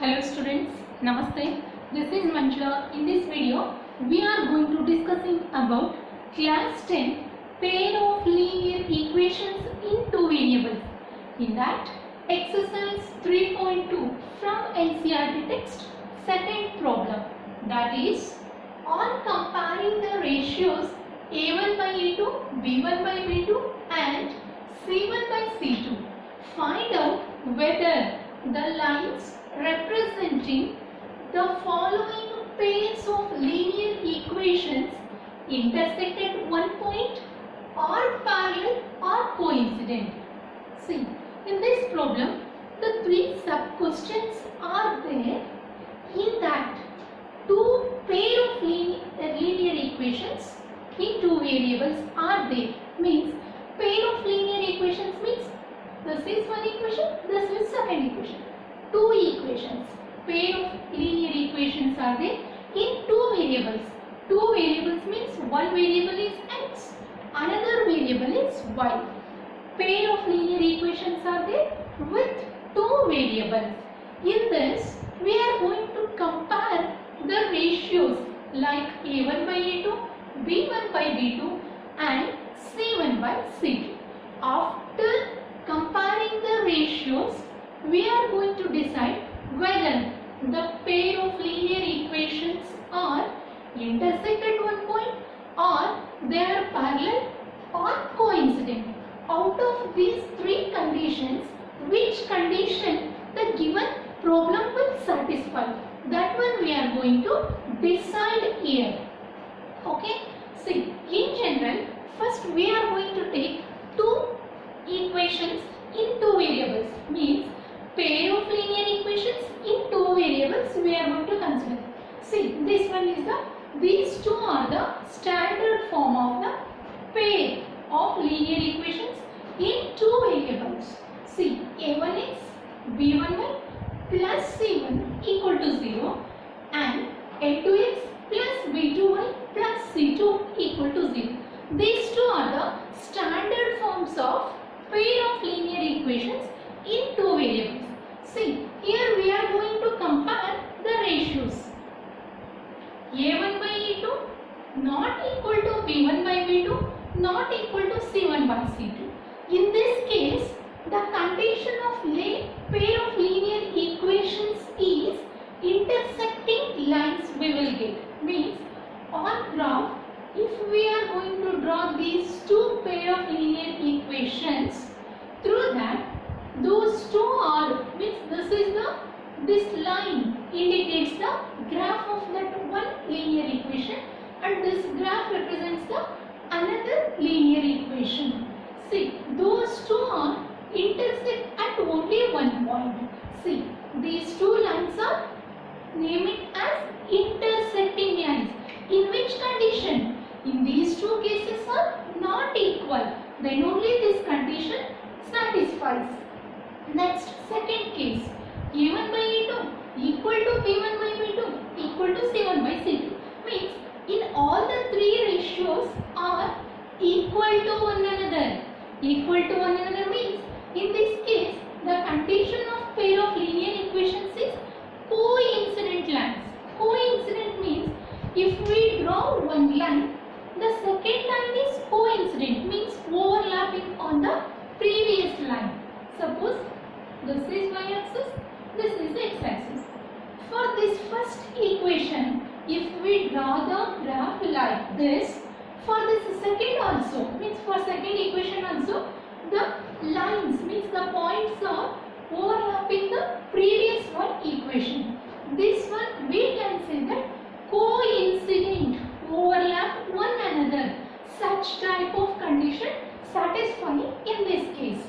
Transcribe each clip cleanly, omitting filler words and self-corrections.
Hello students, Namaste. This is Manjula. In this video, we are going to discussing about class 10 pair of linear equations in two variables. In that, exercise 3.2 from NCERT text, second problem, that is on comparing the ratios a1 by a2, b1 by b2 and c1 by c2. Find out whether the lines representing the following pairs of linear equations intersect at one point, are parallel or coincident. See, in this problem, the three sub-questions are there. In that, two pair of linear equations in two variables are there. Means, pair of linear equations means this is one equation, this is second equation. Two equations, pair of linear equations are there in two variables. Two variables means one variable is x, another variable is y. Pair of linear equations are there with two variables. In this, we are going to compare the ratios like a1 by a2, b1 by b2 and c1 by c2. After comparing the ratios, we are going to decide whether the pair of linear equations are intersect at one point or they are parallel or coincident. Out of these three conditions, which condition the given problem will satisfy? That one we are going to decide here. Okay? See, in general, first we are going to take two equations in two variables. Means pair of linear equations in two variables we are going to consider. See, this one is these two are the standard form of the pair of linear equations in two variables. See, a1 is b1y plus c1 equal to 0 and a2x plus b2y plus c2 equal to 0. These two are the standard forms of pair of linear equations in two variables. See, here we are going to compare the ratios. a1 by a2 not equal to b1 by b2 not equal to c1 by c2. In this case, the condition of pair of linear equations is intersecting lines we will get. Means on graph, if we are going to draw these two pair of linear equations, through that those two are, means this line indicates the graph of that one linear equation and this graph represents the another linear equation. See, those two are intersect at only one point. See, these two lines are named as intersecting lines. In which condition? In these two cases are not equal, then only this condition satisfies. Next, second case, a1 by a2 equal to b1 by b2 equal to c1 by c2. Means in all the three ratios are equal to one another. Equal to one another means in this case the condition of pair of linear equations is coincident lines. Coincident means if we draw one line, the second line is coincident, means overlapping on the previous line. Suppose this is y-axis, this is x-axis. For this first equation, if we draw the graph like this, for this second also, means for second equation also, the lines, means the points are overlapping the previous one equation. This one we can say that coincident, overlap one another. Such type of condition satisfying in this case.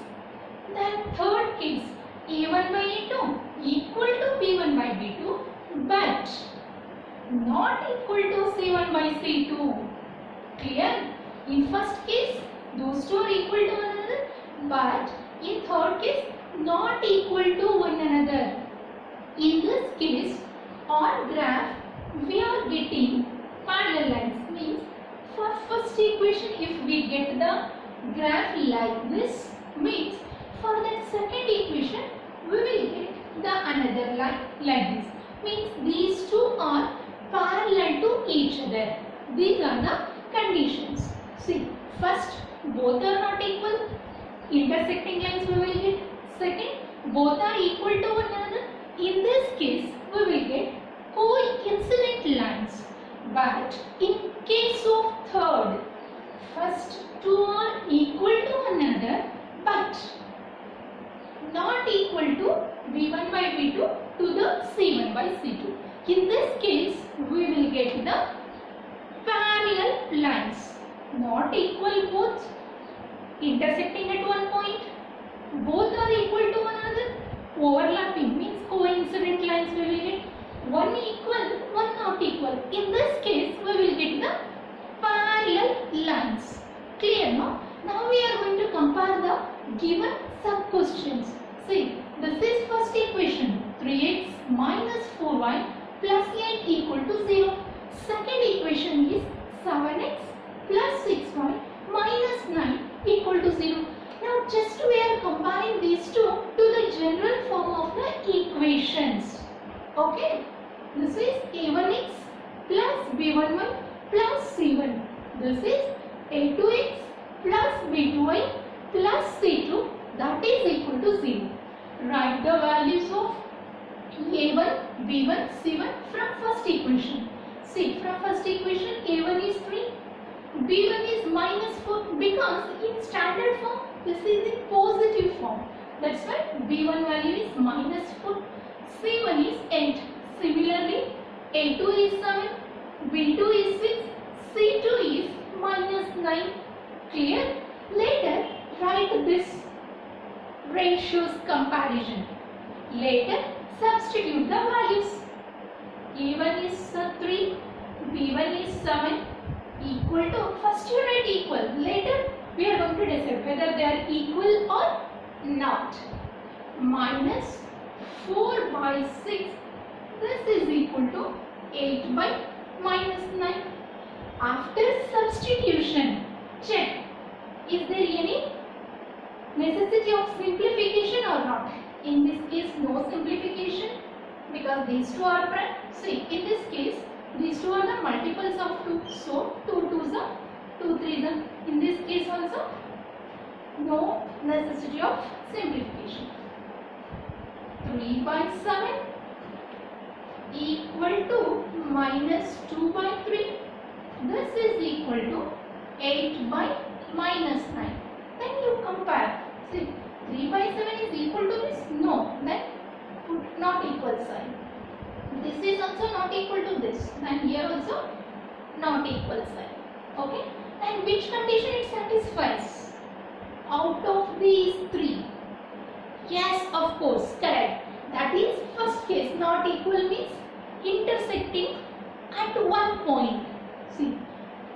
Then third case, a1 by a2 equal to b1 by b2 but not equal to c1 by c2. Clear? In first case, those two are equal to one another, but in third case, not equal to one another. In this case, on graph, we are getting parallel lines. Means for first equation, if we get the graph like this, means for that second equation, we will get the another line like this. Means these two are parallel to each other. These are the conditions. See, first both are not equal, intersecting lines we will get. Second, both are equal to one another. In this case, we will get coincident lines. But in case of third, first two are equal to one another but not equal to V1 by V2 to the C1 by C2. In this case, we will get the parallel lines, not equal both, intersecting at one point, both are equal to one another, overlapping means coincident lines we will get, one equal, one not equal. In this case, we will get the parallel lines. Clear, no? Now we are going to compare the given sub-questions. See, this is first equation, 3x minus 4y plus 8 equal to 0. Second equation is 7x plus 6y minus 9 equal to 0. Now just we are comparing these two to the general form of the equations. Okay, this is a1x plus b1y plus c1. This is a2x plus b2y plus c2, that is equal to 0. Write the values of a1, b1, c1 from first equation. See, from first equation a1 is 3, b1 is minus 4, because in standard form this is in positive form. That's why b1 value is minus 4, c1 is 8. Similarly, a2 is 7, b2 is 6, c2 is minus 9. Clear? Later, write this ratios comparison. Later, substitute the values. a1 is 3, b1 is 7 equal to, first you write equal. Later, we are going to decide whether they are equal or not. Minus 4 by 6, this is equal to 8 by minus 9. After substitution, check, is there any necessity of simplification or not? In this case, no simplification, because these two are prime. See, in this case, these two are the multiples of 2. So, 2 2s are 2 3s are. In this case also, no necessity of simplification. 3 by 7 equal to minus 2 by 3. This is equal to 8 by minus 9. Then you compare. See, 3 by 7 is equal to this? No. Then put not equal sign. This is also not equal to this. And here also not equal sign. Okay. And which condition it satisfies? Out of these three. Yes, of course, correct. That is first case. Not equal means intersecting at one point. See,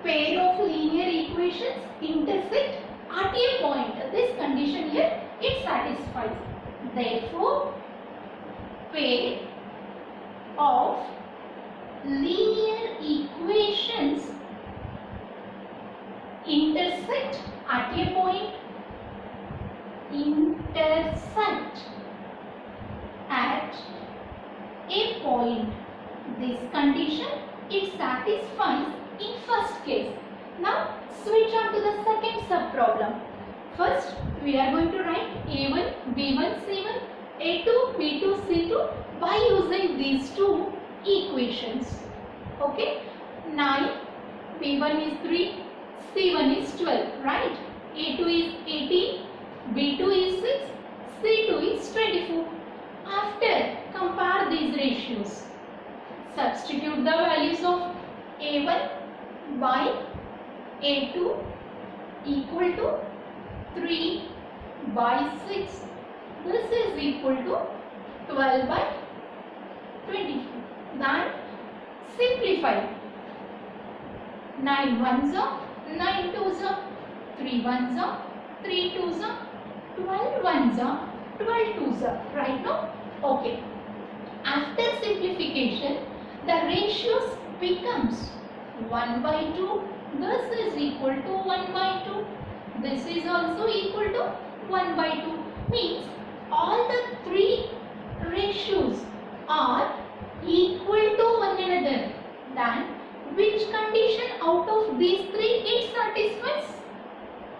pair of linear equations intersect at a point. This condition here, it satisfies. Therefore, pair of linear equations intersect at a point. Intersect at a point. This condition, it satisfies in first case. Now switch on to the second sub problem. First we are going to write a1, b1, c1, a2, b2, c2 by using these two equations. Okay, 9, b1 is 3, c1 is 12, right? a2 is 18, b2 is 6, c2 is 24. After compare these ratios. Substitute the values of a1 by a2 equal to 3 by 6. This is equal to 12 by 24. Then simplify. 9 ones are 9 twos are 3 ones are 3 twos are 12 ones are 12 twos are. Right now? Okay. After simplification, the ratios becomes 1 by 2. This is equal to 1 by 2. This is also equal to 1 by 2. Means all the three ratios are equal to one another, then which condition out of these three it satisfies?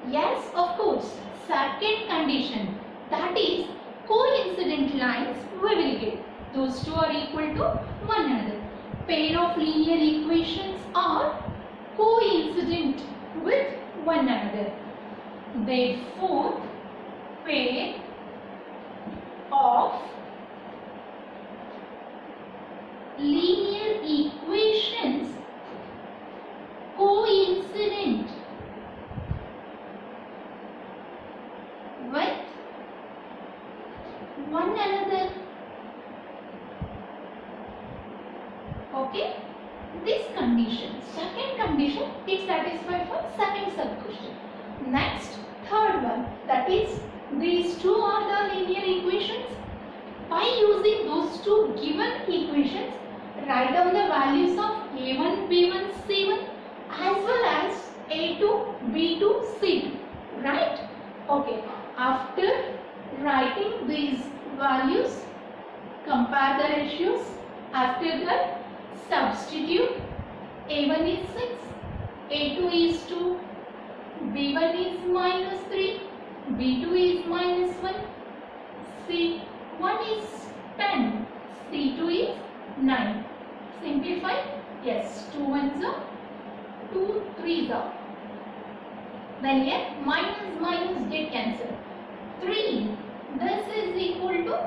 Yes, of course, second condition, that is coincident lines we will get. Those two are equal to one another. Pair of linear equations are coincident with one another. Therefore, pair of linear equations coincident with one another. Okay, this condition, second condition, it satisfies for second sub question. Next, third one, that is these two are the linear equations. By using those two given equations, write down the values of a1, b1, c1 as well as a2, b2, c2. Right? Okay. After writing these values, compare the ratios. After that, substitute. a1 is 6, a2 is 2, b1 is -3, b2 is -1, c1 is 10, c2 is 9. Simplify. Yes, 2 ones are 2 3s are. Then here minus get cancelled. 3. This is equal to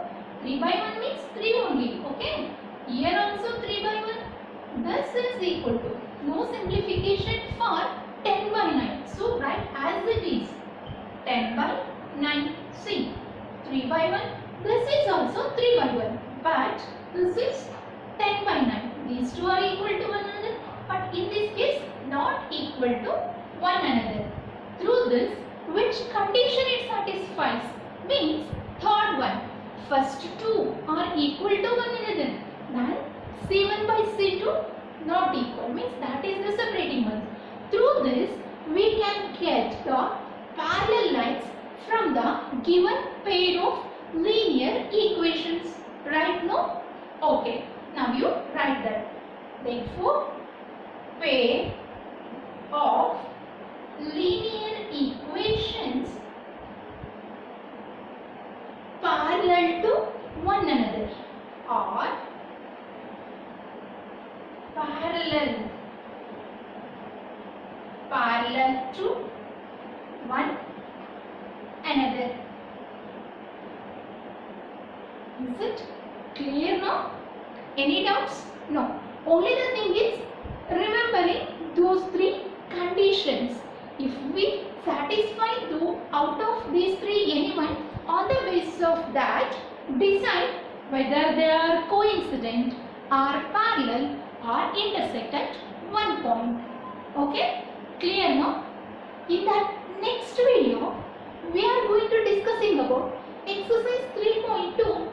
3 by 1 means 3 only. Okay. Here also 3 by 1. This is equal to, no simplification for 10 by 9. So write as it is, 10 by 9. See, 3 by 1. This is also 3 by 1. But this is 10 by 9. These two are equal to one another. But in this case, not equal to one another. Through this, which condition it satisfies? Means third one. First two are equal to one another. Then C1 by C2 not equal, means that is the separating one. Through this, we can get the parallel lines from the given pair of linear equations. Right now? Okay. Now you write that. Therefore, pair of linear equations parallel to one another or parallel to one another. Is it clear now? Any doubts? No. Only the thing is remembering those three conditions. If we satisfy out of these three anyone, on the basis of that, decide whether they are coincident or parallel or intersect at one point. Okay? Clear now? In that next video, we are going to discussing about exercise 3.2